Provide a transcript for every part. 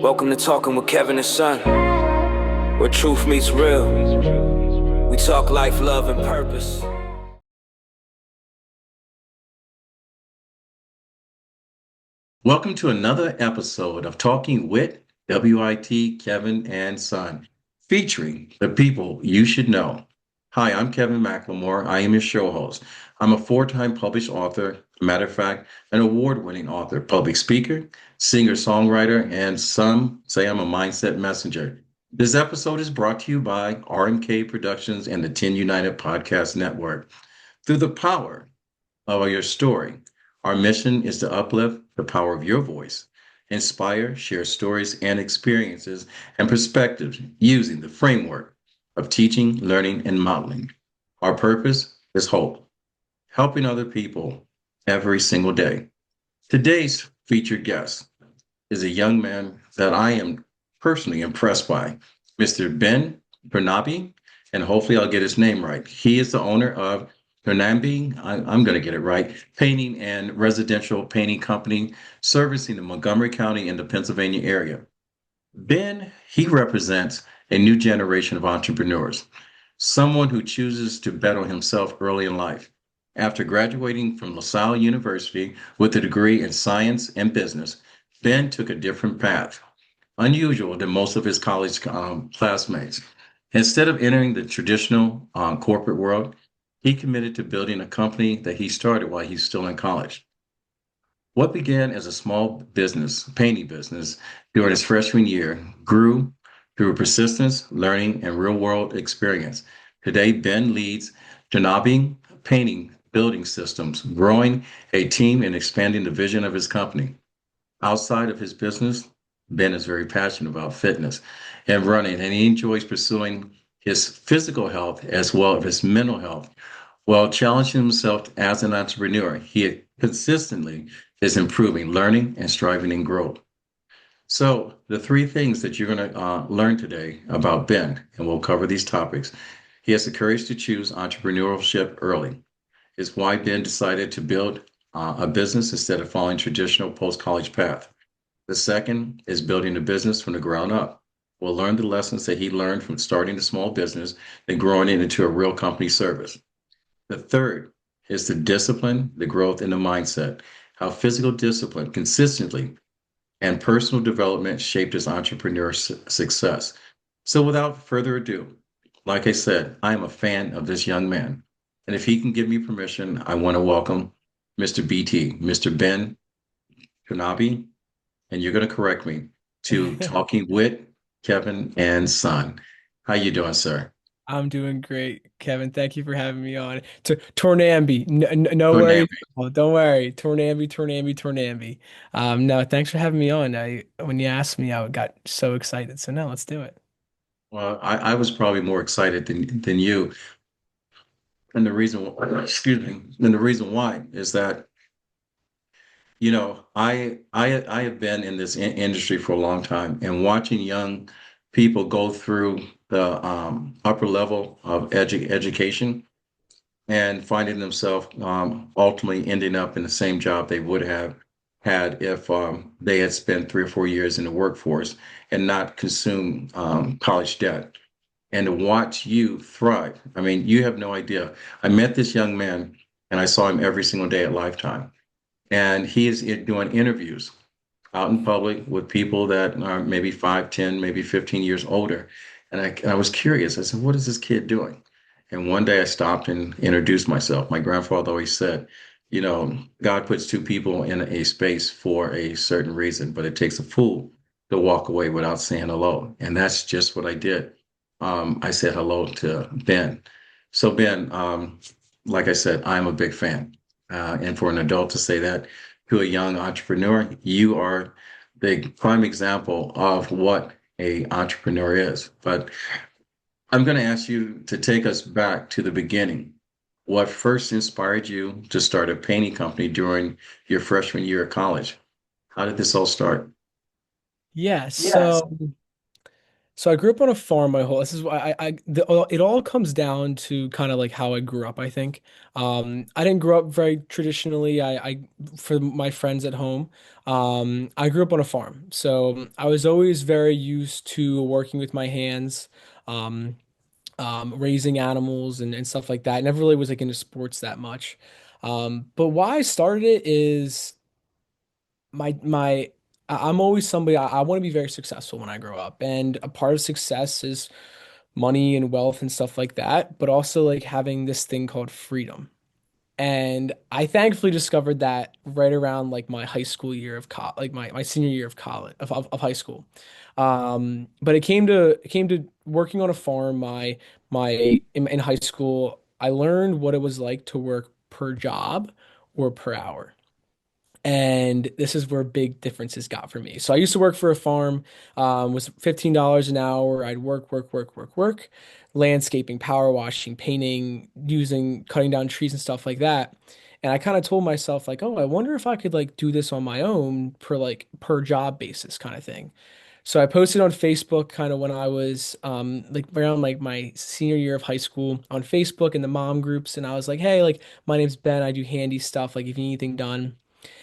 Welcome to Talking with Kevin Son, where truth meets real. We talk life, love, and purpose. Welcome to another episode of Talking Wit Kevin and Son, featuring the people you should know. Hi, I'm Kevin McLemore. I am your show host. I'm a four-time published author, matter of fact, an award-winning author, public speaker, singer-songwriter, and some say I'm a mindset messenger. This episode is brought to you by RMK Productions and the 10 United Podcast Network. Through the power of your story, our mission is to uplift the power of your voice, inspire, share stories and experiences and perspectives using the framework of teaching, learning, and modeling. Our purpose is hope, helping other people every single day. Today's featured guest is a young man that I am personally impressed by, Mr. Ben Tornambe, and hopefully I'll get his name right. He is the owner of Tornambe, I'm going to get it right, painting and residential painting company servicing the Montgomery County and the Pennsylvania area. Ben, he represents a new generation of entrepreneurs, someone who chooses to bet on himself early in life. After graduating from LaSalle University with a degree in science and business, Ben took a different path, unusual than most of his college classmates. Instead of entering the traditional corporate world, he committed to building a company that he started while he's still in college. What began as a small business, painting business, during his freshman year grew through persistence, learning, and real-world experience. Today, Ben leads Tornambe Painting Building Systems, growing a team and expanding the vision of his company. Outside of his business, Ben is very passionate about fitness and running, and he enjoys pursuing his physical health as well as his mental health. While challenging himself as an entrepreneur, he consistently is improving, learning, and striving in growth. So, the three things that you're going to learn today about Ben, and we'll cover these topics. He has the courage to choose entrepreneurship early. Is why Ben decided to build a business instead of following traditional post-college path. The second is building a business from the ground up. We'll learn the lessons that he learned from starting a small business and growing it into a real company service. The third is the discipline, the growth, and the mindset, how physical discipline consistently and personal development shaped his entrepreneur success. So without further ado, like I said, I am a fan of this young man. And if he can give me permission, I want to welcome Mr. BT, Mr. Ben Tornambe, and you're going to correct me, to Talking Wit Kevin and Son. How you doing, sir? I'm doing great, Kevin. Thank you for having me on. To Tornambe, no worries. Tornambe. Oh, don't worry. Tornambe. No, thanks for having me on. When you asked me, I got so excited. So now let's do it. Well, I was probably more excited than you. And the reason, excuse me, and the reason why is that, I have been in this industry for a long time, and watching young people go through the upper level of education and finding themselves ultimately ending up in the same job they would have had if they had spent 3 or 4 years in the workforce and not consumed college debt. And to watch you thrive. I mean, you have no idea. I met this young man and I saw him every single day at Lifetime. And he is doing interviews out in public with people that are maybe 5, 10, maybe 15 years older. And I was curious. I said, what is this kid doing? And one day I stopped and introduced myself. My grandfather always said, God puts two people in a space for a certain reason, but it takes a fool to walk away without saying hello. And that's just what I did. I said hello to Ben. So Ben, like I said, I'm a big fan. And for an adult to say that to a young entrepreneur, you are the prime example of what a entrepreneur is. But I'm going to ask you to take us back to the beginning. What first inspired you to start a painting company during your freshman year of college? How did this all start? Yeah. Yes. So I grew up on a farm my whole. This is why it all comes down to kind of like how I grew up, I think. I didn't grow up very traditionally. For my friends at home, I grew up on a farm. So I was always very used to working with my hands, um, raising animals and stuff like that. I never really was like into sports that much. But why I started it is I'm always somebody I want to be very successful when I grow up. And a part of success is money and wealth and stuff like that, but also like having this thing called freedom. And I thankfully discovered that right around like my high school year of like my senior year of college of high school. But it came to working on a farm in high school. I learned what it was like to work per job or per hour. And this is where big differences got for me. So I used to work for a farm, was $15 an hour. I'd work, landscaping, power washing, painting, cutting down trees and stuff like that. And I kind of told myself like, oh, I wonder if I could like do this on my own per job basis kind of thing. So I posted on Facebook kind of when I was like around like my senior year of high school on Facebook and the mom groups, and I was like, hey, like my name's Ben, I do handy stuff, like if you need anything done.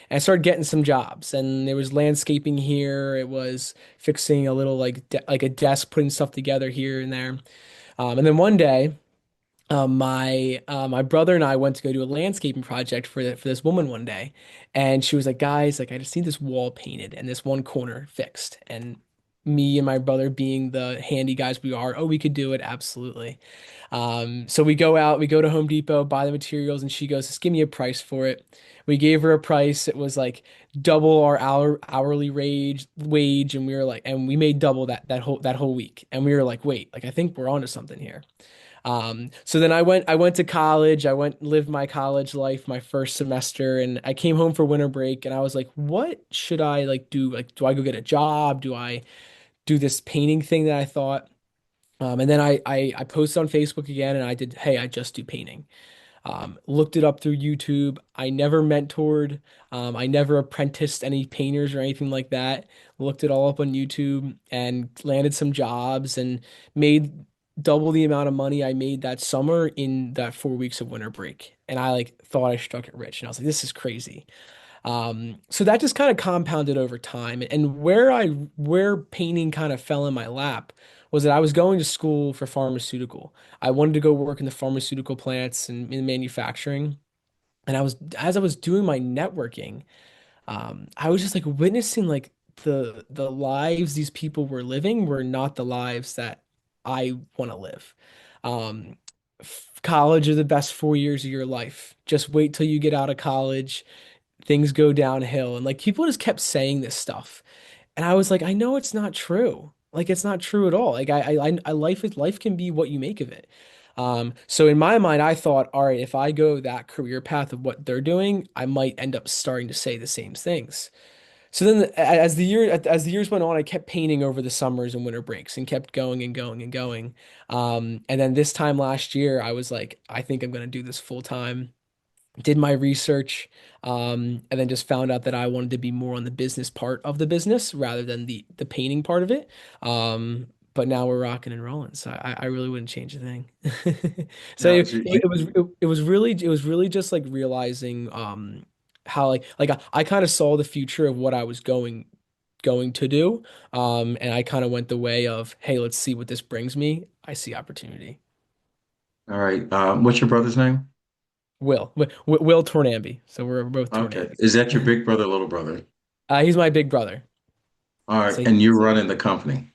And I started getting some jobs, and there was landscaping here. It was fixing a little like like a desk, putting stuff together here and there. And then one day, my brother and I went to go do a landscaping project for this woman one day, and she was like, "Guys, like I just need this wall painted and this one corner fixed." And me and my brother, being the handy guys we are, oh, we could do it, absolutely. So we go out, we go to Home Depot, buy the materials, and she goes, just give me a price for it. We gave her a price. It was like double our hourly wage, and we were like, and we made double that whole week. And we were like, wait, like I think we're onto something here. So then I went to college. I lived my college life, my first semester, and I came home for winter break, and I was like, what should I like do? Like, do I go get a job? Do I do this painting thing that I thought? And then I posted on Facebook again, and I did, hey, I just do painting. Looked it up through YouTube. I never mentored. I never apprenticed any painters or anything like that. Looked it all up on YouTube and landed some jobs and made double the amount of money I made that summer in that 4 weeks of winter break. And I like thought I struck it rich. And I was like, this is crazy. So that just kind of compounded over time. And where painting kind of fell in my lap was that I was going to school for pharmaceutical. I wanted to go work in the pharmaceutical plants and in manufacturing. And as I was doing my networking, I was just like witnessing like the lives these people were living were not the lives that I want to live. Um, College are the best 4 years of your life. Just wait till you get out of college, things go downhill. And like people just kept saying this stuff. And I was like, I know it's not true. Like it's not true at all. Like life can be what you make of it. So in my mind, I thought, all right, if I go that career path of what they're doing, I might end up starting to say the same things. So then as the years went on, I kept painting over the summers and winter breaks and kept going and going and going. And then this time last year, I was like, I think I'm going to do this full time. Did my research, and then just found out that I wanted to be more on the business part of the business rather than the painting part of it. But now we're rocking and rolling, so I really wouldn't change a thing. So Now, it was really just like realizing how like I kind of saw the future of what I was going to do, and I kind of went the way of, hey, let's see what this brings me. I see opportunity. all right. What's your brother's name? Will Tornambe. So we're both Okay. Tornambes. Is that your big brother, little brother? He's my big brother. All right. So And you're running the company.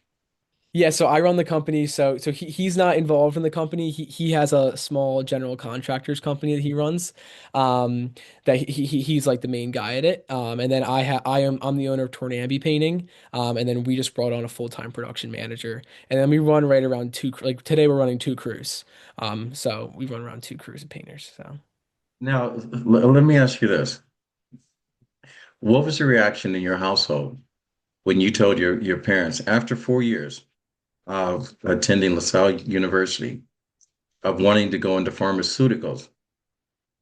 yeah, so I run the company. So he's not involved in the company. He has a small general contractors company that he runs. That he's like the main guy at it. And then I'm the owner of Tornambe Painting. And then we just brought on a full-time production manager. And then we run right around like today we're running two crews. So we run around two crews of painters. So. Now, let me ask you this. What was the reaction in your household when you told your parents after 4 years of attending LaSalle University, of wanting to go into pharmaceuticals,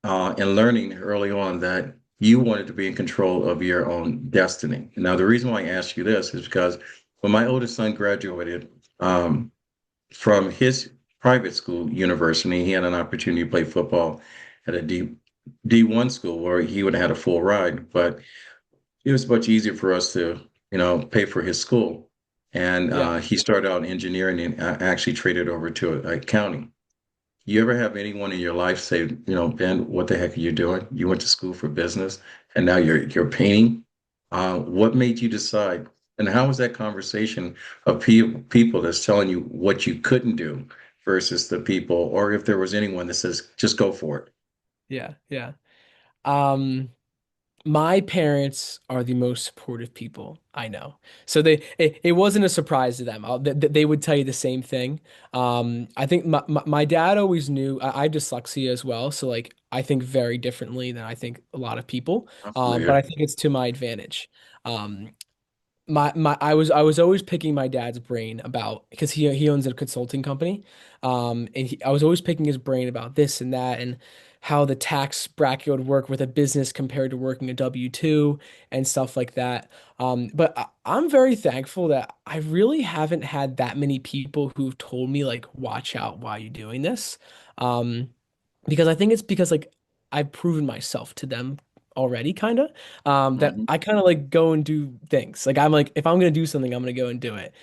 and learning early on that you wanted to be in control of your own destiny? Now, the reason why I ask you this is because when my oldest son graduated um, from his private school university. He had an opportunity to play football at a D1 school where he would have had a full ride, but it was much easier for us to, pay for his school. And Yeah. he started out in engineering and actually traded over to accounting. You ever have anyone in your life say, Ben, what the heck are you doing? You went to school for business and now you're painting. What made you decide? And how was that conversation of people that's telling you what you couldn't do versus the people, or if there was anyone that says, just go for it? Yeah. Yeah. Um, my parents are the most supportive people I know. So it wasn't a surprise to them. They would tell you the same thing. I think my dad always knew I have dyslexia as well. So like I think very differently than I think a lot of people. I'm But familiar. I think it's to my advantage. Um, I was always picking my dad's brain about because he owns a consulting company, and I was always picking his brain about this and that and how the tax bracket would work with a business compared to working a W-2 and stuff like that. But I'm very thankful that I really haven't had that many people who've told me like, watch out, why are you doing this? Um, because I think it's because like I've proven myself to them already kind of that Mhm. I kind of like go and do things. Like I'm like if I'm going to do something, I'm going to go and do it.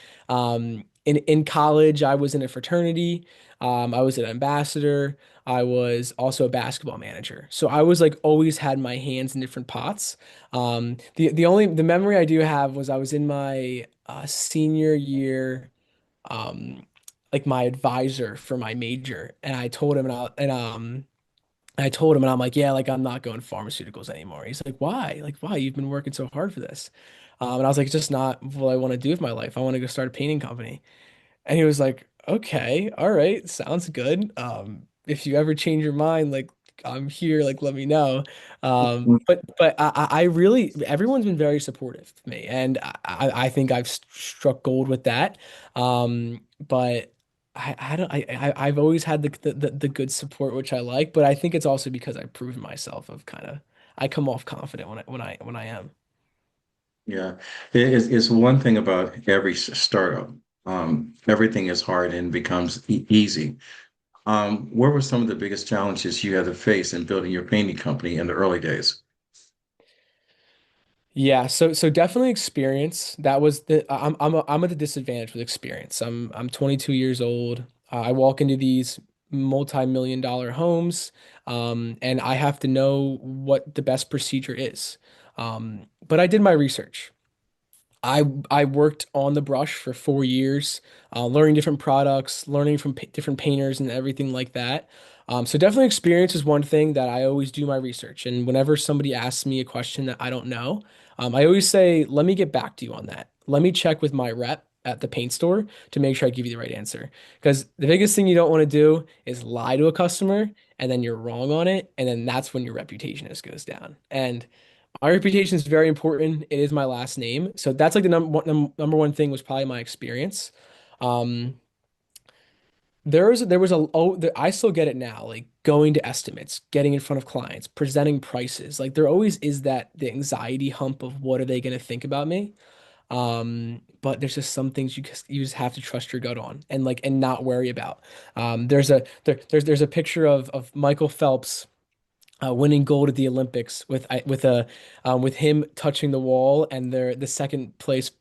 In college, I was in a fraternity. I was an ambassador. I was also a basketball manager. So I was like always had my hands in different pots. The memory I do have was I was in my senior year like my advisor for my major and I told him and I told him, and I'm like, yeah, like I'm not going pharmaceuticals anymore. He's like, why? Like, why? You've been working so hard for this. And I was like, it's just not what I want to do with my life. I want to go start a painting company. And he was like, okay, all right, sounds good. If you ever change your mind, like I'm here, like let me know. But I really everyone's been very supportive of me, and I think I've struck gold with that. But I don't I've always had the good support which I like, but I think it's also because I've proven myself of kind of I come off confident when I am. Yeah, it's one thing about every startup. Everything is hard and becomes easy. What were some of the biggest challenges you had to face in building your painting company in the early days? Yeah, so definitely experience. That was the I'm at a disadvantage with experience. I'm 22 years old. I walk into these multi-million dollar homes, and I have to know what the best procedure is. But I did my research. I worked on the brush for 4 years, learning different products, learning from different painters and everything like that. So definitely experience is one thing that I always do my research. And whenever somebody asks me a question that I don't know, I always say, let me get back to you on that. Let me check with my rep at the paint store to make sure I give you the right answer. Because the biggest thing you don't want to do is lie to a customer and then you're wrong on it. And then that's when your reputation just goes down. And my reputation is very important. It is my last name. So that's like the number one thing was probably my experience. Um, I still get it now, like going to estimates, getting in front of clients, presenting prices. Like there always is that the anxiety hump of what are they going to think about me? But there's just some things you just have to trust your gut on and like and not worry about. There's a picture of Michael Phelps winning gold at the Olympics with him touching the wall and the second place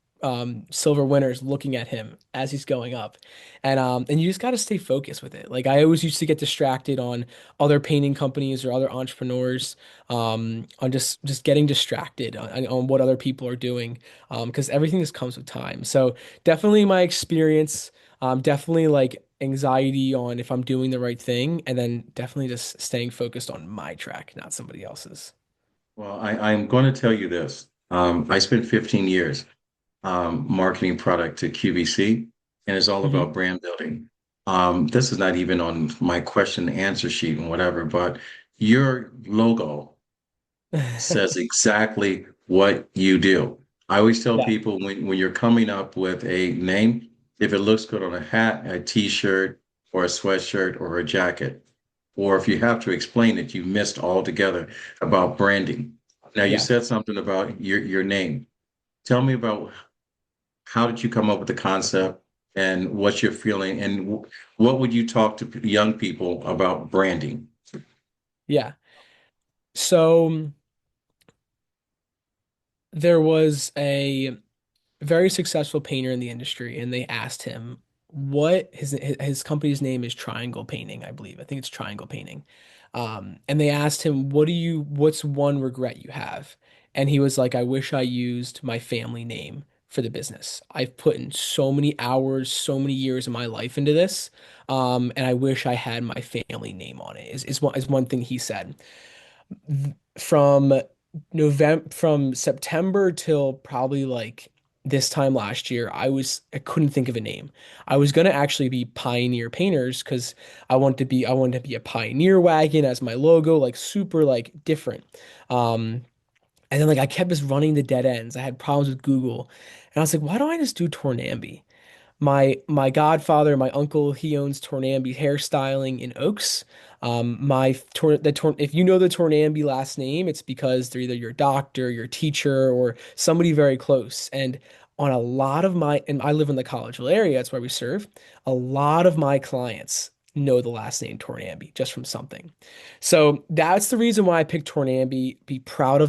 silver winners looking at him as he's going up, and you just got to stay focused with it. Like I always used to get distracted on other painting companies or other entrepreneurs, on just getting distracted on what other people are doing, because everything just comes with time. So definitely my experience. Definitely like anxiety on if I'm doing the right thing, and then definitely just staying focused on my track, not somebody else's. Well, I'm going to tell you this. I spent 15 years marketing product to QVC, and it's all Hmm. about brand building. This is not even on my question and answer sheet and whatever, but your logo says exactly what you do. I always tell Yeah, people when you're coming up with a name, if it looks good on a hat, a t-shirt, or a sweatshirt, or a jacket, or if you have to explain it, you missed altogether about branding. Now you yeah. said something about your name. Tell me about how did you come up with the concept? and what you're feeling, and what would you talk to young people about branding? Yeah. So there was a very successful painter in the industry, and they asked him what his company's name is Triangle Painting, I believe. I think it's Triangle Painting. And they asked him, what's one regret you have? And he was like, I wish I used my family name for the business. I've put in so many hours, so many years of my life into this. And I wish I had my family name on it, is one thing he said. From from September till probably like this time last year, I couldn't think of a name. I was gonna actually be Pioneer Painters because I wanted to be a Pioneer wagon as my logo, like super like different. Um, and then like I kept just running the dead ends. I had problems with Google, and I was like, why don't I just do Tornambe? My godfather, my uncle, he owns Tornambe hairstyling in Oaks. If you know the Tornambe last name, it's because they're either your doctor, your teacher, or somebody very close. And on a lot of my, and I live in the Collegeville area, that's where we serve. A lot of my clients know the last name Tornambe just from something. So that's the reason why I picked Tornambe. Be proud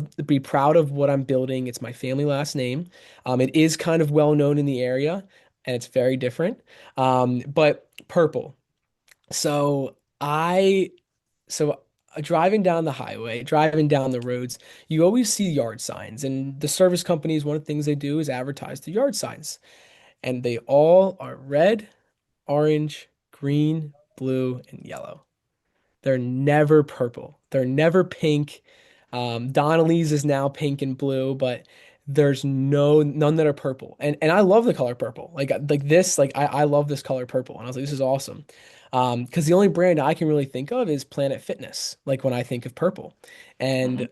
of what I'm building. It's my family last name. It is kind of well known in the area and it's very different. But purple. So I so driving down the highway, driving down the roads, you always see yard signs, and the service companies, one of the things they do is advertise the yard signs, and they all are red, orange, green, blue, and yellow. They're never purple. They're never pink. Donnelly's is now pink and blue, but there's none that are purple. And I love the color purple. Like this, like I love this color purple. And I was like, this is awesome. Because the only brand I can really think of is Planet Fitness, like when I think of purple. Mhm.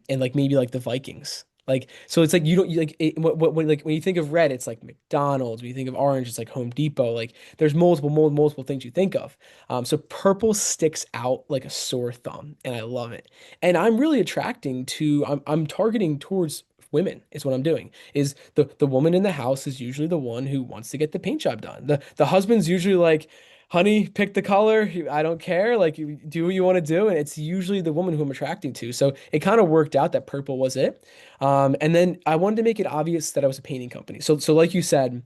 And like maybe like the Vikings. Like so it's like you don't you, like it, when like when you think of red, it's like McDonald's. When you think of orange, it's like Home Depot. Like there's multiple things you think of. So purple sticks out like a sore thumb, and I love it. And I'm really I'm targeting towards women is what I'm doing. Is the woman in the house is usually the one who wants to get the paint job done. The husband's usually like, honey, pick the color. I don't care. Like you do what you want to do. And it's usually the woman who I'm attracting to. So it kind of worked out that purple was it. And then I wanted to make it obvious that I was a painting company. So like you said,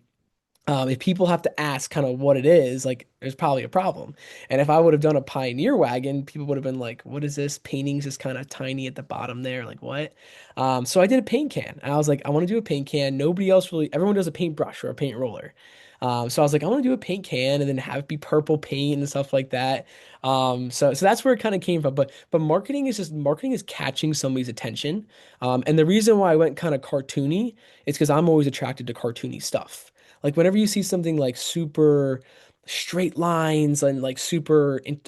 if people have to ask kind of what it is, like there's probably a problem. And if I would have done a Pioneer wagon, people would have been like, what is this? Paintings is kind of tiny at the bottom there. Like what? So I did a paint can. And I was like, I want to do a paint can. Nobody else really, everyone does a paintbrush or a paint roller. So I was like, I want to do a paint can and then have it be purple paint and stuff like that. So that's where it kind of came from. But marketing is catching somebody's attention. And the reason why I went kind of cartoony is because I'm always attracted to cartoony stuff. Like whenever you see something like super straight lines and like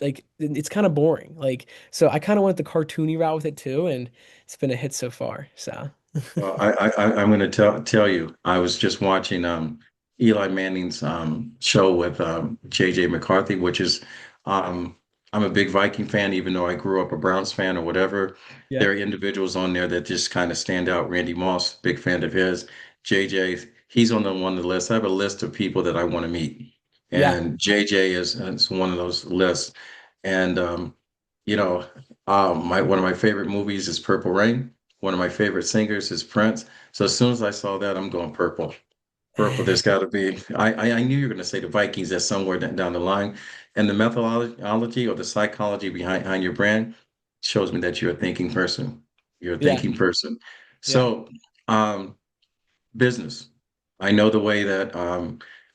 like it's kind of boring. Like so I kind of went the cartoony route with it too, and it's been a hit so far. So Well, I'm going to tell you, I was just watching Eli Manning's show with JJ McCarthy, which is um, I'm a big Viking fan, even though I grew up a Browns fan or whatever. yeah, There are individuals on there that just kind of stand out. Randy Moss, big fan of his. JJ, he's on the one of the list. I have a list of people that I want to meet, yeah, and JJ is one of those lists. And you know, my one of my favorite movies is Purple Rain. One of my favorite singers is Prince. So as soon as I saw that, I'm going purple. Purple, there's got to be. I knew you were going to say the Vikings. That's somewhere down the line. And the methodology or the psychology behind your brand shows me that you're a thinking person. You're a yeah, thinking person. yeah, So, um, business. I know the way that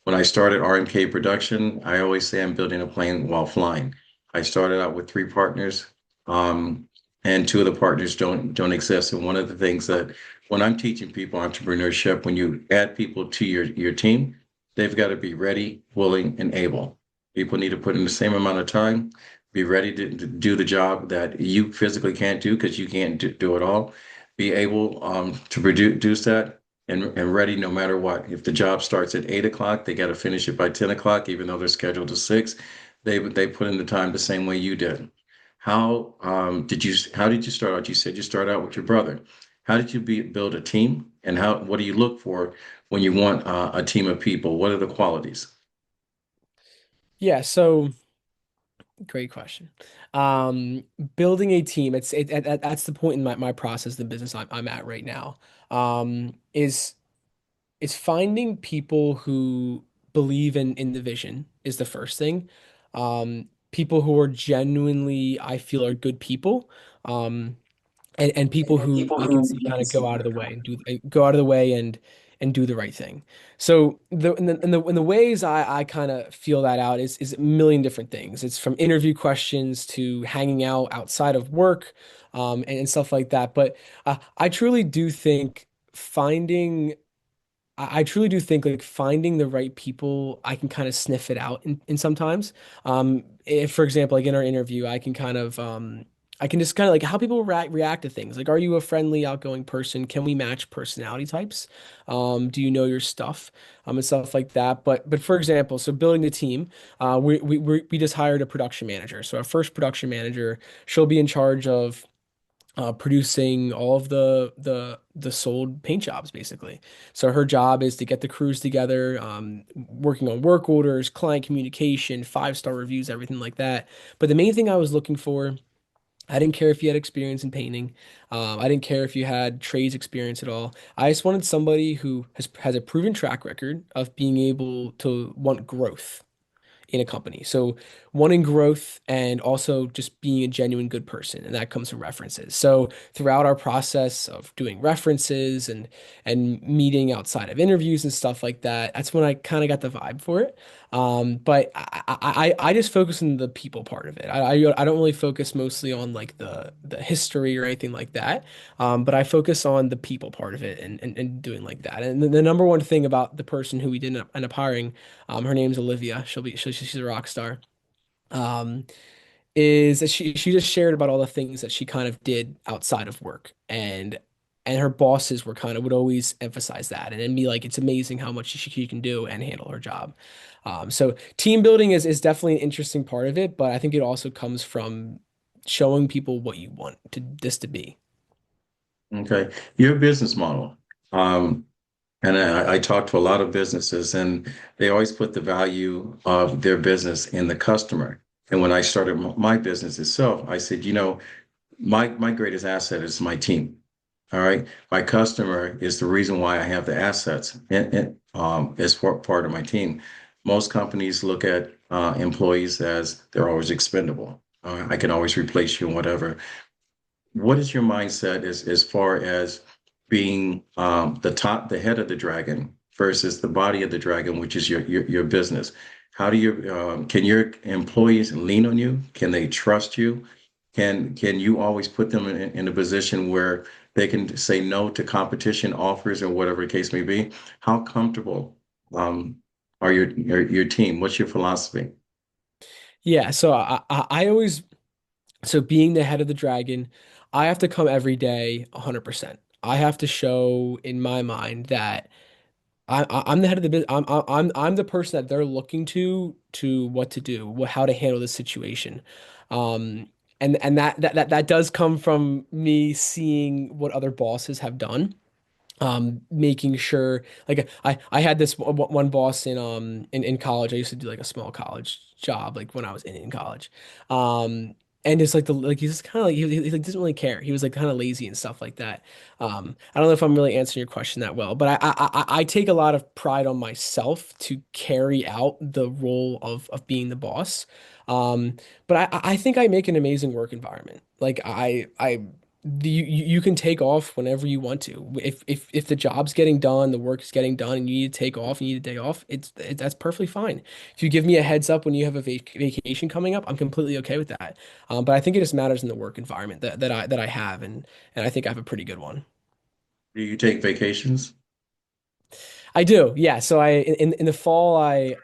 when I started RMK production, I always say I'm building a plane while flying. I started out with three partners, um, and two of the partners don't exist. And one of the things that when I'm teaching people entrepreneurship, when you add people to your team, they've got to be ready, willing, and able. People need to put in the same amount of time, be ready to do the job that you physically can't do because you can't do it all. Be able to produce that and ready no matter what. If the job starts at 8 o'clock, they got to finish it by 10 o'clock, even though they're scheduled to 6. They put in the time the same way you did. How did you start out? You said you start out with your brother. How did you build a team, and what do you look for when you want a team of people? What are the qualities? Yeah, so great question. Um, Building a team, that's the point in my process, the business I'm at right now. Is finding people who believe in the vision is the first thing. People who are genuinely, I feel, are good people. Um, and people who I can see kind of go out of the way and go out of the way and do the right thing. So the ways I kind of feel that out is a million different things. It's from interview questions to hanging out outside of work, and stuff like that. But I truly do think finding I truly do think like finding the right people, I can kind of sniff it out in sometimes. If, for example, like in our interview, I can just kind of like how people react to things. Like, are you a friendly, outgoing person? Can we match personality types? Do you know your stuff? And stuff like that. But for example, so building the team, we just hired a production manager. So our first production manager, she'll be in charge of producing all of the sold paint jobs basically. So her job is to get the crews together, working on work orders, client communication, five-star reviews, everything like that. But the main thing I was looking for, I didn't care if you had experience in painting. I didn't care if you had trades experience at all. I just wanted somebody who has a proven track record of being able to want growth in a company. So wanting growth and also just being a genuine good person, and that comes from references. So throughout our process of doing references and meeting outside of interviews and stuff like that, that's when I kind of got the vibe for it. But I just focus on the people part of it. I don't really focus mostly on like the history or anything like that. But I focus on the people part of it and doing like that. And the number one thing about the person who we did end up hiring, her name's Olivia. She's a rock star. Um, is that she just shared about all the things that she kind of did outside of work, and her bosses were kind of would always emphasize that and be like, it's amazing how much she can do and handle her job. So team building is definitely an interesting part of it, but I think it also comes from showing people what you want this to be. Okay. Your business model. Um, and I talk to a lot of businesses, and they always put the value of their business in the customer. And when I started my business itself, I said, my greatest asset is my team. All right. My customer is the reason why I have the assets as part of my team. Most companies look at employees as they're always expendable. I can always replace you and whatever. What is your mindset as far as being the head of the dragon versus the body of the dragon, which is your business? How do you can your employees lean on you? Can they trust you? Can you always put them in a position where they can say no to competition offers or whatever the case may be? How comfortable are your team? What's your philosophy? Yeah, so I always so being the head of the dragon, I have to come every day 100%. I have to show in my mind that I'm the head of the business. I'm the person that they're looking to what to do, how to handle this situation. Um, and that does come from me seeing what other bosses have done, making sure like I had this one boss in college. I used to do like a small college job like when I was in college. And it's like the like he's just kind of like he like doesn't really care. He was like kind of lazy and stuff like that. I don't know if I'm really answering your question that well, but I take a lot of pride on myself to carry out the role of being the boss. Um, but I think I make an amazing work environment. Like you can take off whenever you want to. If the job's getting done, the work is getting done, and you need to take off, you need a day off, that's perfectly fine. If you give me a heads up when you have a vacation coming up, I'm completely okay with that. But I think it just matters in the work environment that I have, and I think I have a pretty good one. Do you take vacations? I do, yeah. So in the fall I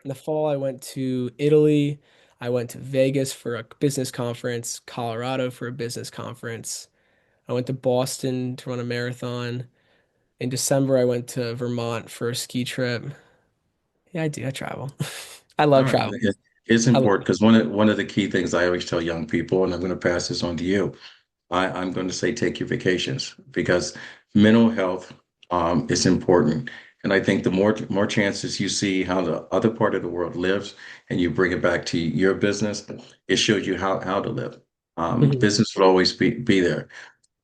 went to Italy. I went to Vegas for a business conference, Colorado for a business conference. I went to Boston to run a marathon. In December, I went to Vermont for a ski trip. Yeah, I do. I travel. I All love right. travel. It's I love important because one of the key things I always tell young people, and I'm going to pass this on to you, I'm going to say take your vacations because mental health is important. And I think the more chances you see how the other part of the world lives and you bring it back to your business, it shows you how to live. Mhm. Business will always be there.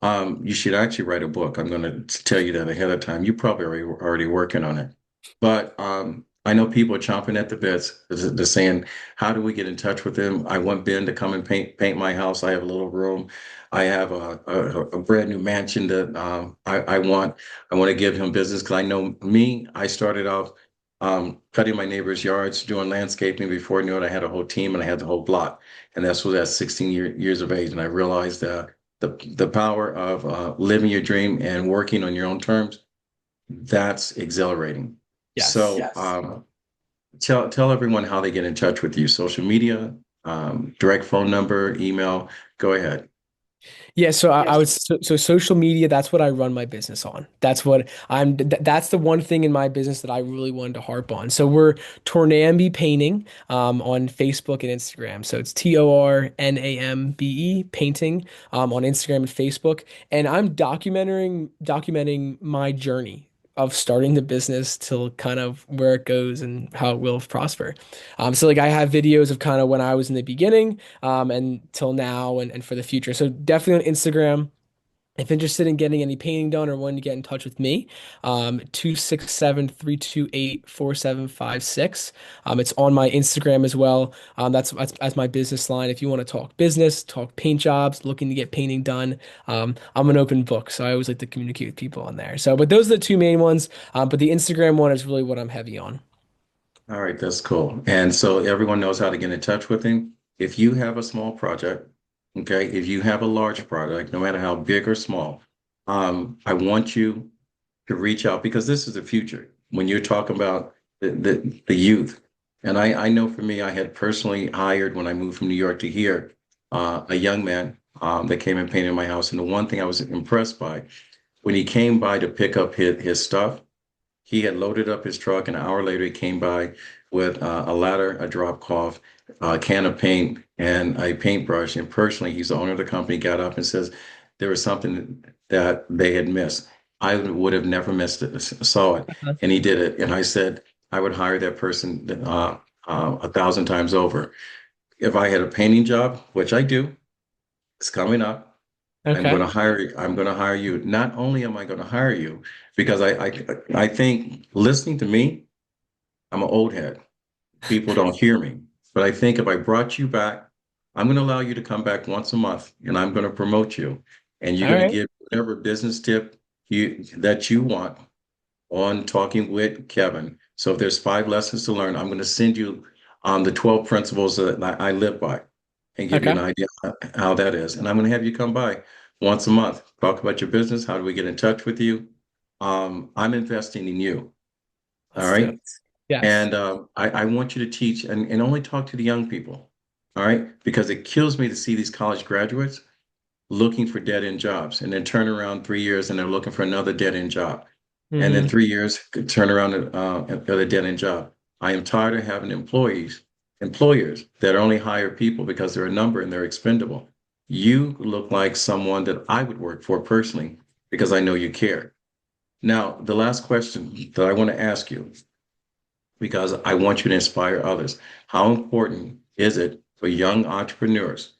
You should actually write a book. I'm going to tell you that ahead of time. You probably already working on it. But I know people are chomping at the bits. They're saying, "How do we get in touch with them? I want Ben to come and paint my house. I have a little room. I have a brand new mansion that I want to give him business because I know me. I started off cutting my neighbors' yards, doing landscaping. Before I knew it, I had a whole team and I had the whole block. And that's was at 16 years of age. And I realized that the power of living your dream and working on your own terms, that's exhilarating. Yes. So tell everyone how they get in touch with you. Social media, direct phone number, email. Go ahead. Yeah, so I would so social media, that's what I run my business on. That's what that's the one thing in my business that I really wanted to harp on. So we're Tornambe Painting on Facebook and Instagram. So it's Tornambe painting on Instagram and Facebook. And I'm documenting my journey of starting the business till kind of where it goes and how it will prosper. So like I have videos of kind of when I was in the beginning and till now and for the future. So definitely on Instagram. If interested in getting any painting done or wanting to get in touch with me, 267-328-4756. It's on my Instagram as well. That's my business line. If you want to talk business, talk paint jobs, looking to get painting done, I'm an open book. So I always like to communicate with people on there. So, but those are the two main ones. But the Instagram one is really what I'm heavy on. All right, that's cool. And so everyone knows how to get in touch with him. If you have a small project, okay, if you have a large project, no matter how big or small, I want you to reach out because this is the future. When you're talking about the youth, and I know for me, I had personally hired when I moved from New York to here, a young man that came and painted my house. And the one thing I was impressed by, when he came by to pick up his stuff, he had loaded up his truck. An hour later, he came by with a ladder, a drop cloth, a can of paint, and a paintbrush. And personally, he's the owner of the company, got up and says there was something that they had missed. I would have never missed it, saw it, and he did it. And I said I would hire that person 1,000 times over. If I had a painting job, which I do, it's coming up. Okay. I'm going to hire you. Not only am I going to hire you, because I think listening to me, I'm an old head. People don't hear me. But I think if I brought you back, I'm going to allow you to come back once a month and I'm going to promote you. And you're All going to right. give whatever business tip that you want on Talking with Kevin. So if there's 5 lessons to learn, I'm going to send you on the 12 principles that I live by and give you an Okay. idea how that is. And I'm going to have you come by once a month, talk about your business. How do we get in touch with you? I'm investing in you. All Let's do it. right. Yes. And I want you to teach and only talk to the young people. All right. Because it kills me to see these college graduates looking for dead end jobs and then turn around 3 years and they're looking for another dead end job. And then Hmm. 3 years could turn around at a dead end job. I am tired of having employers that only hire people because they're a number and they're expendable. You look like someone that I would work for personally because I know you care. Now, the last question that I want to ask you, because I want you to inspire others. How important is it for young entrepreneurs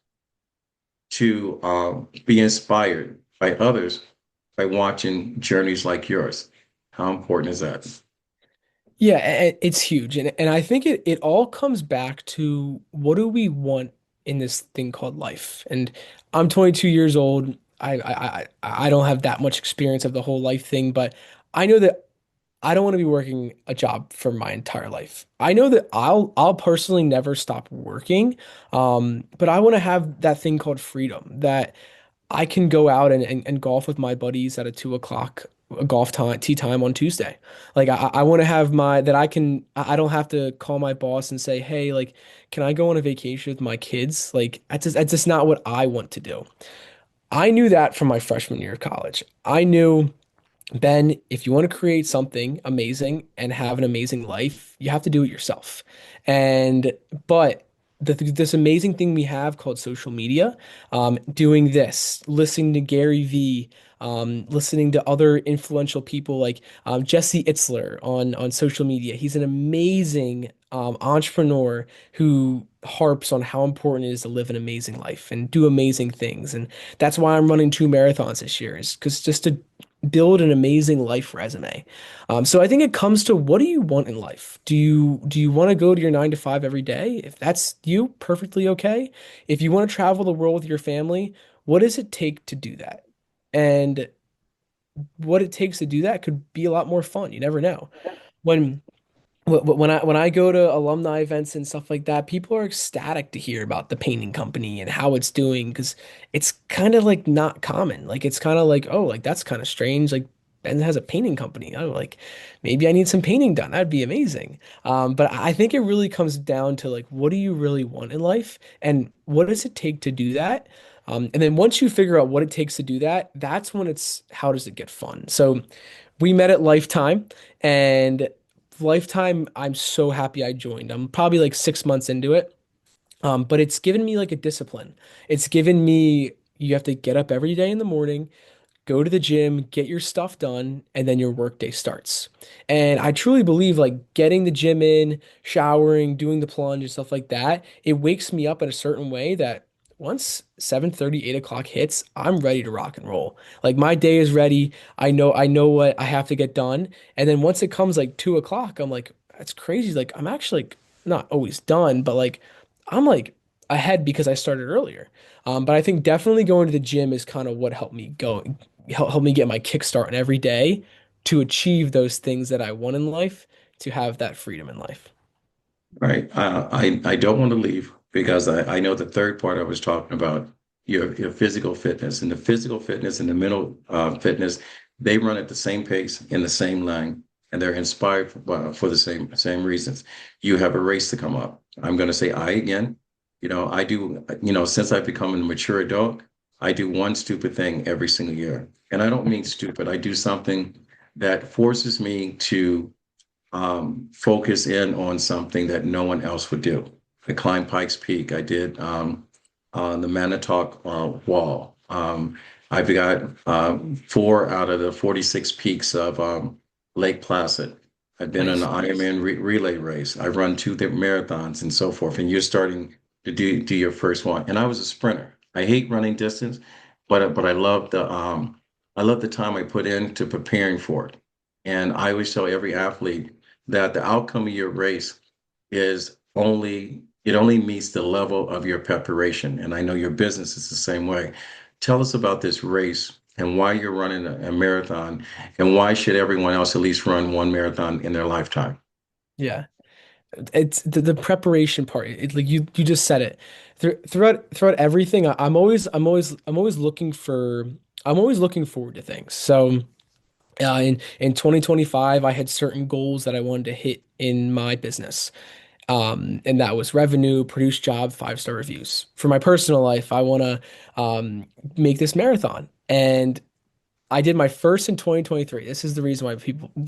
to be inspired by others by watching journeys like yours? How important is that? Yeah, it's huge. And I think it all comes back to what do we want in this thing called life? And I'm 22 years old. I don't have that much experience of the whole life thing, but I know that I don't want to be working a job for my entire life. I know that I'll personally never stop working. But I want to have that thing called freedom that I can go out and golf with my buddies at a 2 o'clock golf time tea time on Tuesday. Like I want to have my that I can I don't have to call my boss and say, hey, like, can I go on a vacation with my kids? Like that's just not what I want to do. I knew that from my freshman year of college. I knew Ben, if you want to create something amazing and have an amazing life, you have to do it yourself. And but this amazing thing we have called social media, doing this, listening to Gary Vee, listening to other influential people like Jesse Itzler on social media. He's an amazing entrepreneur who harps on how important it is to live an amazing life and do amazing things. And that's why I'm running 2 marathons this year, is because just to build an amazing life resume. So I think it comes to, what do you want in life? Do you want to go to your 9 to 5 every day? If that's you, perfectly okay. If you want to travel the world with your family, what does it take to do that? And what it takes to do that could be a lot more fun. You never know. When when I go to alumni events and stuff like that, people are ecstatic to hear about the painting company and how it's doing, because it's kind of like not common. Like it's kind of like, oh, like that's kind of strange. Like Ben has a painting company. Oh, like maybe I need some painting done. That'd be amazing. But I think it really comes down to like, what do you really want in life, and what does it take to do that? And then once you figure out what it takes to do that, that's when it's, how does it get fun? So we met at Lifetime, and Lifetime, I'm so happy I joined. I'm probably like 6 months into it. But it's given me like a discipline. It's given me, you have to get up every day in the morning, go to the gym, get your stuff done, and then your workday starts. And I truly believe like getting the gym in, showering, doing the plunge and stuff like that, it wakes me up in a certain way that once 7:30, 8 o'clock hits, I'm ready to rock and roll. Like my day is ready. I know what I have to get done. And then once it comes like 2 o'clock, I'm like, that's crazy. Like I'm actually like not always done, but like I'm like ahead because I started earlier. But I think definitely going to the gym is kind of what helped me help me get my kickstart in every day to achieve those things that I want in life, to have that freedom in life. Right. I don't want to leave because I know the third part I was talking about, your physical fitness, and the physical fitness and the mental fitness, they run at the same pace in the same line, and they're inspired for the same reasons. You have a race to come up. I'm going to say I again. I do, since I've become a mature adult, I do one stupid thing every single year. And I don't mean stupid. I do something that forces me to focus in on something that no one else would do. I climbed Pikes Peak. I did on the Manitowoc Wall. I've got 4 out of the 46 peaks of Lake Placid. I've been in Nice, an nice. Ironman relay race. I've run 2 marathons and so forth. And you're starting to do your first one. And I was a sprinter. I hate running distance, but I love the time I put into preparing for it. And I always tell every athlete that the outcome of your race is only meets the level of your preparation. And I know your business is the same way. Tell us about this race and why you're running a marathon, and why should everyone else at least run one marathon in their lifetime? Yeah. It's the preparation part. Like you just said it. Throughout everything, I'm always looking forward to things. So in 2025, I had certain goals that I wanted to hit in my business. And that was revenue, produce job, 5-star reviews. For my personal life, I want to make this marathon. And I did my first in 2023. This is the reason why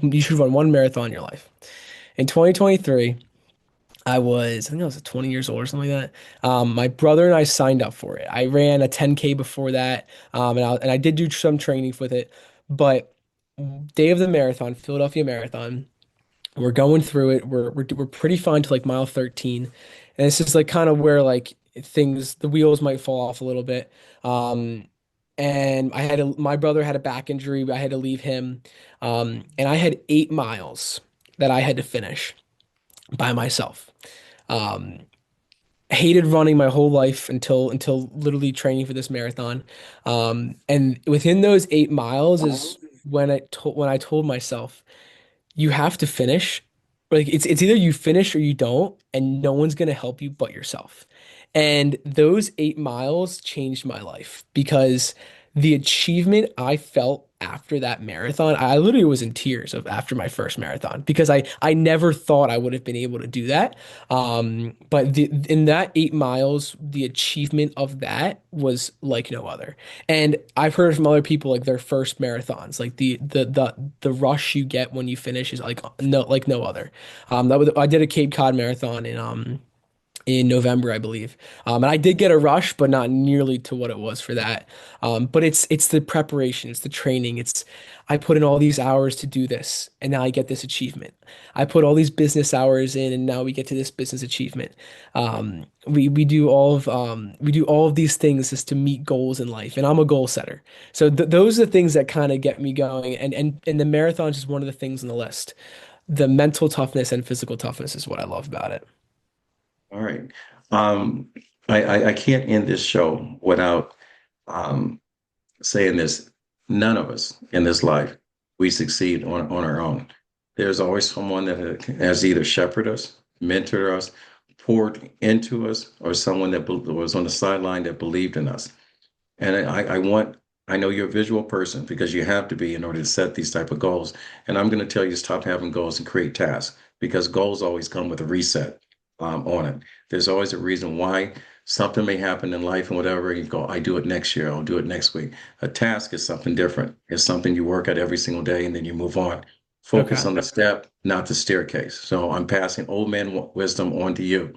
you should run 1 marathon in your life. In 2023, I think I was 20 years old or something like that. My brother and I signed up for it. I ran a 10K before that, and I did do some training with it. But day of the marathon, Philadelphia Marathon, we're going through it. We're pretty fine to like mile 13, and this is like kind of where like the wheels might fall off a little bit. Um, and my brother had a back injury. I had to leave him, and I had 8 miles that I had to finish by myself. Um, Hated running my whole life until literally training for this marathon. And within those 8 miles is when I told myself, you have to finish. Like it's either you finish or you don't, and no one's gonna help you but yourself. And those 8 miles changed my life, because the achievement I felt after that marathon, I literally was in tears of after my first marathon, because I never thought I would have been able to do that. But in that 8 miles, the achievement of that was like no other. And I've heard from other people like their first marathons, like the rush you get when you finish is like no other. I did a Cape Cod marathon in November, I believe. And I did get a rush, but not nearly to what it was for that. But it's the preparation, it's the training. It's I put in all these hours to do this, and now I get this achievement. I put all these business hours in, and now we get to this business achievement. We do all of these things just to meet goals in life, and I'm a goal setter. So those are the things that kind of get me going. And the marathon is just one of the things on the list. The mental toughness and physical toughness is what I love about it. All right. Um, I can't end this show without um, saying this. None of us in this life, we succeed on our own. There's always someone that has either shepherded us, mentored us, poured into us, or someone that was on the sideline that believed in us. And I know you're a visual person because you have to be in order to set these type of goals. And I'm going to tell you, stop having goals and create tasks because goals always come with a reset on it. There's always a reason why something may happen in life and whatever. You go, I do it next year. I'll do it next week. A task is something different. It's something you work at every single day and then you move on. Focus Okay. on the step, not the staircase. So I'm passing old man wisdom on to you.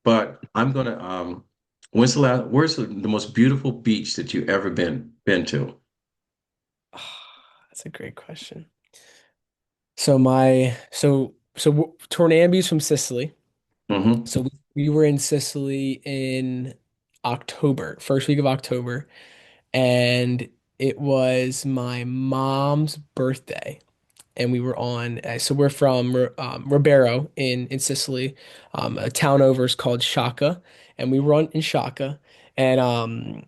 But I'm gonna where's the most beautiful beach that you ever been to? That's a great question. Tornambe's from Sicily. Hmm. So we were in Sicily in October, first week of October, and it was my mom's birthday. And we were on, so we're from Ribero in Sicily. A town over is called Shaka, and we were on in Shaka. And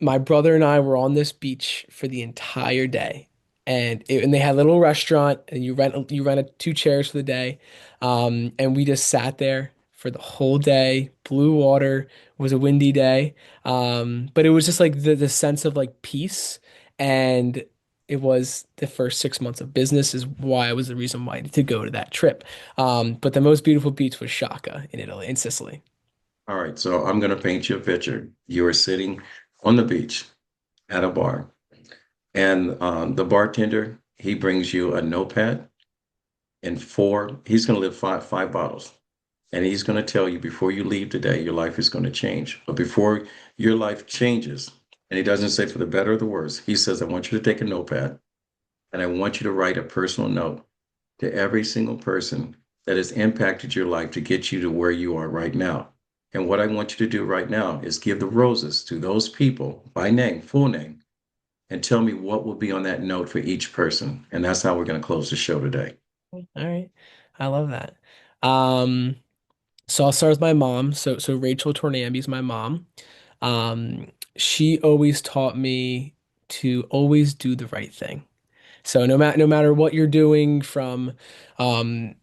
my brother and I were on this beach for the entire day, and they had a little restaurant, and you rented two chairs for the day, and we just sat there for the whole day. Blue water. It was a windy day, but it was just like the sense of like peace, and it was the first 6 months of business is why it was the reason why to go to that trip. But the most beautiful beach was Shaka in Italy, in Sicily. All right, so I'm gonna paint you a picture. You are sitting on the beach at a bar, and the bartender he brings you a notepad and he's gonna live five bottles. And he's going to tell you before you leave today, your life is going to change. But before your life changes, and he doesn't say for the better or the worse, he says, I want you to take a notepad and I want you to write a personal note to every single person that has impacted your life to get you to where you are right now. And what I want you to do right now is give the roses to those people by name, full name, and tell me what will be on that note for each person. And that's how we're going to close the show today. All right. I love that. Um, so I'll start with my mom. So Rachel Tornambe is my mom. She always taught me to always do the right thing. So no matter what you're doing from um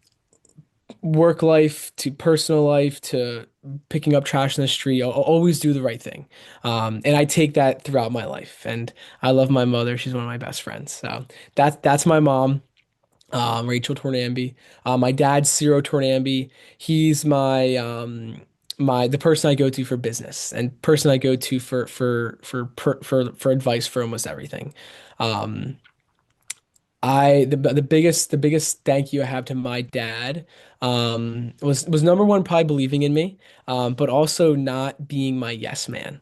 work life to personal life to picking up trash in the street, I'll always do the right thing. And I take that throughout my life. And I love my mother. She's one of my best friends. So that's my mom. Rachel Tornambe. My dad's Ciro Tornambe. He's the person I go to for business and person I go to for advice for almost everything. Um, the biggest thank you I have to my dad was number one probably believing in me, but also not being my yes man.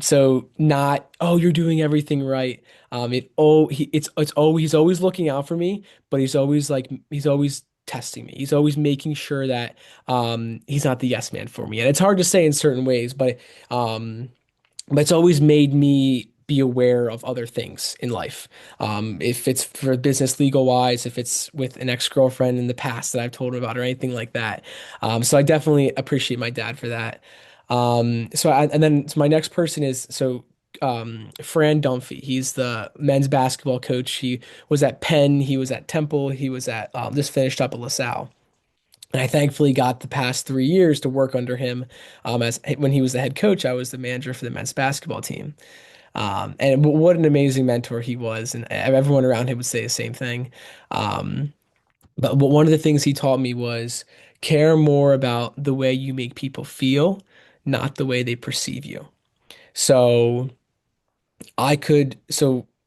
So not, oh, you're doing everything right. He's always looking out for me, but he's always testing me. He's always making sure that he's not the yes man for me. And it's hard to say in certain ways, but it's always made me be aware of other things in life. If it's for business, legal wise, if it's with an ex-girlfriend in the past that I've told him about or anything like that. So I definitely appreciate my dad for that. My next person is Fran Dunphy. He's the men's basketball coach. He was at Penn. He was at Temple. He was at just finished up at LaSalle. And I thankfully got the past 3 years to work under him. As when he was the head coach, I was the manager for the men's basketball team. And what an amazing mentor he was, and everyone around him would say the same thing. Um, but one of the things he taught me was care more about the way you make people feel, not the way they perceive you. So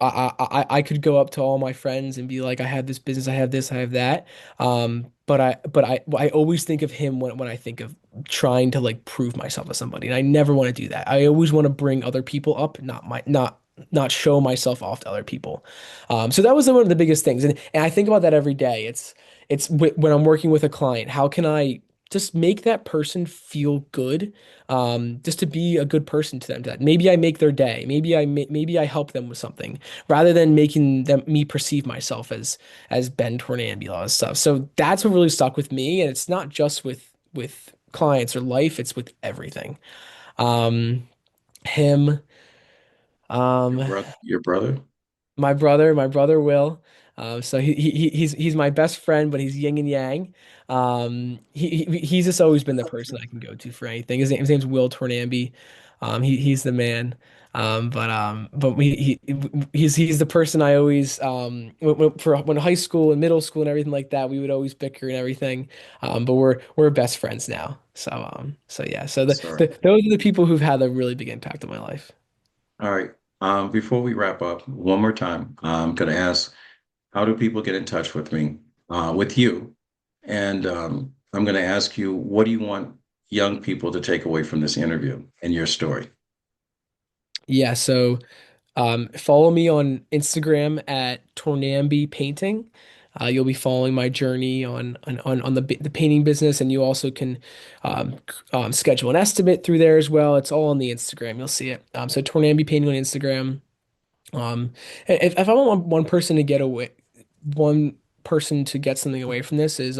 I could go up to all my friends and be like, I have this business, I have this, I have that. But I always think of him when I think of trying to like prove myself to somebody, and I never want to do that. I always want to bring other people up, not show myself off to other people. So that was one of the biggest things, and I think about that every day. When I'm working with a client, how can I just make that person feel good, just to be a good person to them. That maybe I make their day. Maybe I help them with something rather than making them me perceive myself as Ben Tornambe, all this stuff. So that's what really stuck with me, and it's not just with clients or life; it's with everything. Um, him, Your um, brother, your brother? my brother Will. So he's my best friend, but he's yin and yang. He's just always been the person I can go to for anything. His name's Will Tornambe. He's the man. He's the person I always when high school and middle school and everything like that, we would always bicker and everything. But we're best friends now. So yeah. So Sorry. those are the people who've had a really big impact on my life. All right. Before we wrap up, one more time, I'm going to ask, how do people get in touch with me, with you? And I'm going to ask you, what do you want young people to take away from this interview and your story? Yeah, so follow me on Instagram at Tornambe Painting. You'll be following my journey on the painting business, and you also can schedule an estimate through there as well. It's all on the Instagram. You'll see it. So Tornambe Painting on Instagram. If I want one person to get away, one person to get something away from this is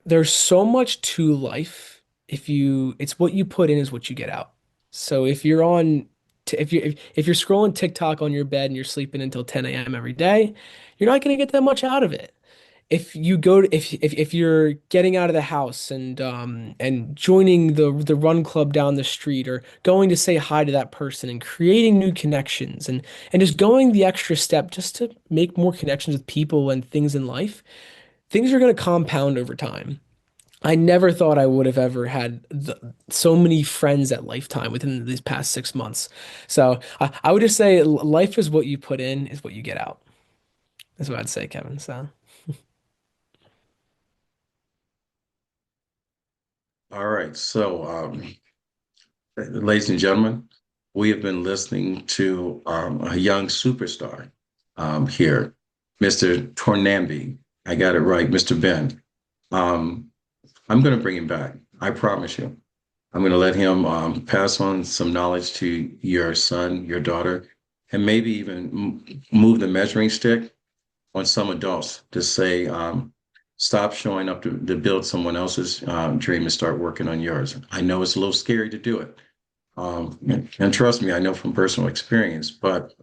there's so much to life. It's what you put in is what you get out. So if you're on, if you're scrolling TikTok on your bed and you're sleeping until 10 a.m. every day, you're not going to get that much out of it. If you go to, if you're getting out of the house and joining the run club down the street, or going to say hi to that person and creating new connections, and just going the extra step just to make more connections with people and things in life, things are going to compound over time. I never thought I would have ever had so many friends at Lifetime within these past 6 months. So I would just say life is what you put in, is what you get out. That's what I'd say, Kevin. So All right. So, ladies and gentlemen, we have been listening to a young superstar here, Mr. Tornambe. I got it right, Mr. Ben. Um, I'm going to bring him back. I promise you. I'm going to let him pass on some knowledge to your son, your daughter, and maybe even move the measuring stick on some adults to say, stop showing up to build someone else's dream and start working on yours. I know it's a little scary to do it. And trust me, I know from personal experience, but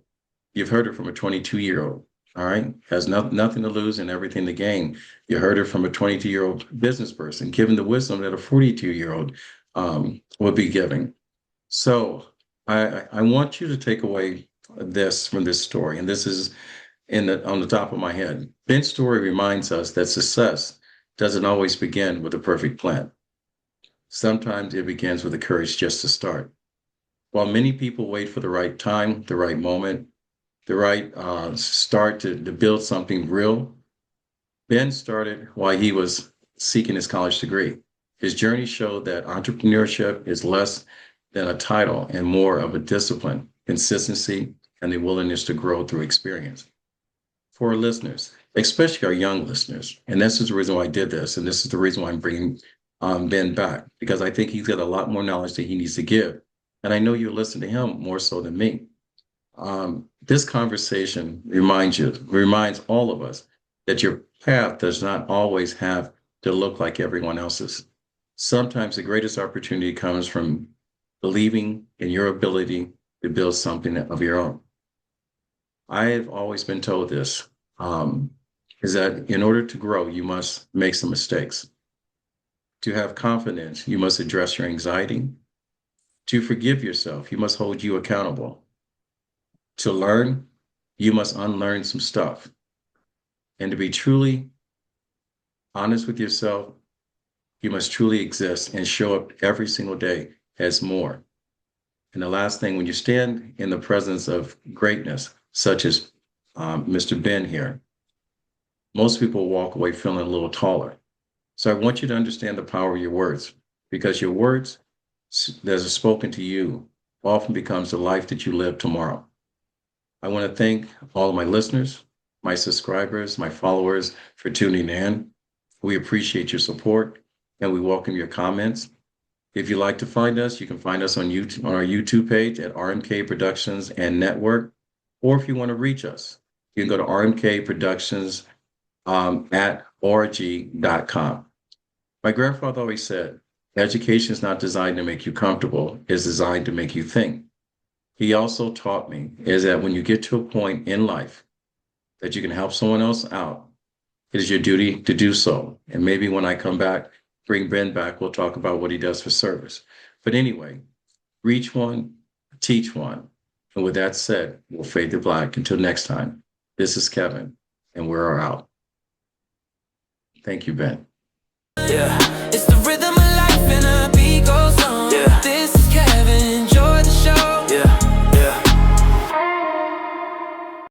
you've heard it from a 22-year-old, all right? Has nothing to lose and everything to gain. You heard it from a 22-year-old business person, given the wisdom that a 42-year-old would be giving. So I want you to take away this from this story, and this is on the top of my head. Ben's story reminds us that success doesn't always begin with a perfect plan. Sometimes it begins with the courage just to start. While many people wait for the right time, the right moment, the right start to build something real, Ben started while he was seeking his college degree. His journey showed that entrepreneurship is less than a title and more of a discipline, consistency, and the willingness to grow through experience. For our listeners, especially our young listeners, and this is the reason why I did this, and this is the reason why I'm bringing Ben back, because I think he's got a lot more knowledge that he needs to give. And I know you listen to him more so than me. This conversation reminds all of us that your path does not always have to look like everyone else's. Sometimes the greatest opportunity comes from believing in your ability to build something of your own. I have always been told this, is that in order to grow, you must make some mistakes. To have confidence, you must address your anxiety. To forgive yourself, you must hold you accountable. To learn, you must unlearn some stuff. And to be truly honest with yourself, you must truly exist and show up every single day as more. And the last thing, when you stand in the presence of greatness, such as Mr. Ben here, most people walk away feeling a little taller. So I want you to understand the power of your words, because your words that are spoken to you often becomes the life that you live tomorrow. I want to thank all of my listeners, my subscribers, my followers for tuning in. We appreciate your support and we welcome your comments. If you'd like to find us, you can find us on YouTube, on our YouTube page at RMK Productions and Network. Or if you want to reach us, you can go to RMK Productions at org.com. My grandfather always said, education is not designed to make you comfortable, it's designed to make you think. He also taught me is that when you get to a point in life that you can help someone else out, it is your duty to do so. And maybe when I come back, bring Ben back, we'll talk about what he does for service. But anyway, reach one, teach one. And with that said, we'll fade to black. Until next time, this is Kevin, and we're out. Thank you, Ben. Yeah, it's the rhythm of life and